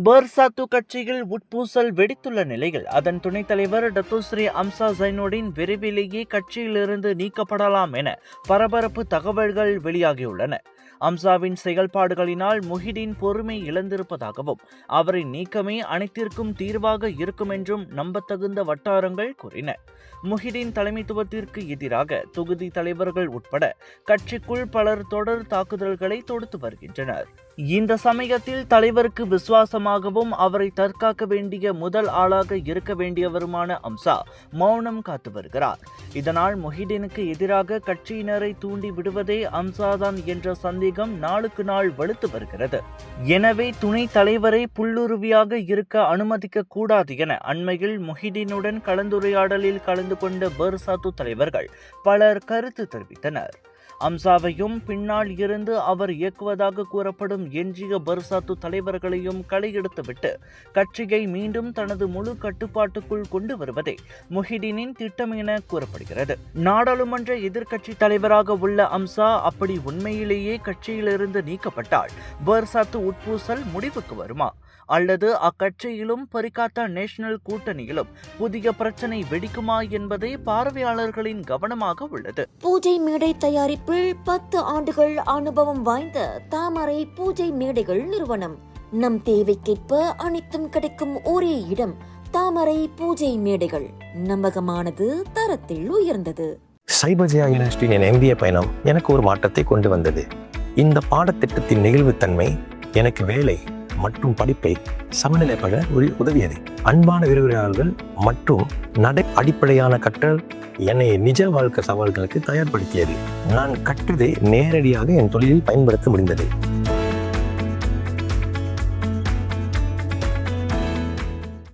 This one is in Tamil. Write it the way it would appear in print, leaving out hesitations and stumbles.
பர்சாத்து கட்சியில் உட்பூசல் வெடித்துள்ள நிலையில் அதன் துணைத் தலைவர் டத்தோஸ்ரீ அம்சா ஜைனுடின் விரைவிலேயே கட்சியிலிருந்து நீக்கப்படலாம் என பரபரப்பு தகவல்கள் வெளியாகியுள்ளன. அம்சாவின் செயல்பாடுகளினால் முஹிடின் பொறுமை இழந்திருப்பதாகவும் அவரின் நீக்கமே அனைத்திற்கும் தீர்வாக இருக்கும் என்றும் நம்பத்தகுந்த வட்டாரங்கள் கூறின. முஹிடின் தலைமைத்துவத்திற்கு எதிராக தொகுதி தலைவர்கள் உட்பட கட்சிக்குள் பலர் தொடர் தாக்குதல்களை தொடுத்து வருகின்றனர். இந்த சமயத்தில் தலைவருக்கு விசுவாசமாகவும் அவரை தற்காக்க வேண்டிய முதல் ஆளாக இருக்க வேண்டியவருமான அம்சா மௌனம் காத்து வருகிறார். இதனால் முஹிடினுக்கு எதிராக கட்சியினரை தூண்டி விடுவதே அம்சாதான் என்ற சந்தேகம் நாளுக்கு நாள் வலுத்து வருகிறது. எனவே துணை தலைவரை புல்லுருவியாக இருக்க அனுமதிக்க கூடாது என அண்மையில் முஹிடினுடன் கலந்துரையாடலில் கலந்து கொண்ட பர்சாத்து தலைவர்கள் பலர் கருத்து தெரிவித்தனர். அம்சாவையும் பின்னால் இருந்து அவர் இயக்குவதாக கூறப்படும் எஞ்சிய பர்சாத்து தலைவர்களையும் களையெடுத்துவிட்டு கட்சியை மீண்டும் தனது முழு கட்டுப்பாட்டுக்குள் கொண்டு வருவதே முஹிடினின் திட்டம் என கூறப்படுகிறது. நாடாளுமன்ற எதிர்க்கட்சி தலைவராக உள்ள அம்சா அப்படி உண்மையிலேயே கட்சியிலிருந்து நீக்கப்பட்டால் பர்சாத்து உட்பூசல் முடிவுக்கு வருமா, அல்லது அக்கட்சியிலும் பரிகாத்தா நேஷனல் கூட்டணியிலும் புதிய பிரச்சனை வெடிக்குமா என்பதே பார்வையாளர்களின் கவனமாக உள்ளது. பூஜை மேடை தயாரிப்பில் 10 ஆண்டுகள் அனுபவம் வாய்ந்த தாமரை பூஜை மேடைகள் நிறுவனம். நம் தேவைக்கேற்ப அனைத்தும் கிடைக்கும் ஒரே இடம் தாமரை பூஜை மேடைகள். நம்பகமானது, தரத்தில் உயர்ந்தது. சைபர்ஜியா யூனிவர்சிட்டியின் என் MBA பயணம் எனக்கு ஒரு மாற்றத்தை கொண்டு வந்தது. இந்த பாடத்திட்டத்தின் நெகிழ்வுத்தன்மை எனக்கு வேலை மற்றும் படிப்பை சமநிலைப்பட உதவியது. அன்பான விரிவுரையாளர்கள் மற்றும் நடை அடிப்படையான கற்றல் என்னை நிஜ வாழ்க்கை சவால்களுக்கு தயார்படுத்தியது. நான் கற்றதை நேரடியாக என் தொழிலில் பயன்படுத்த முடிந்தது.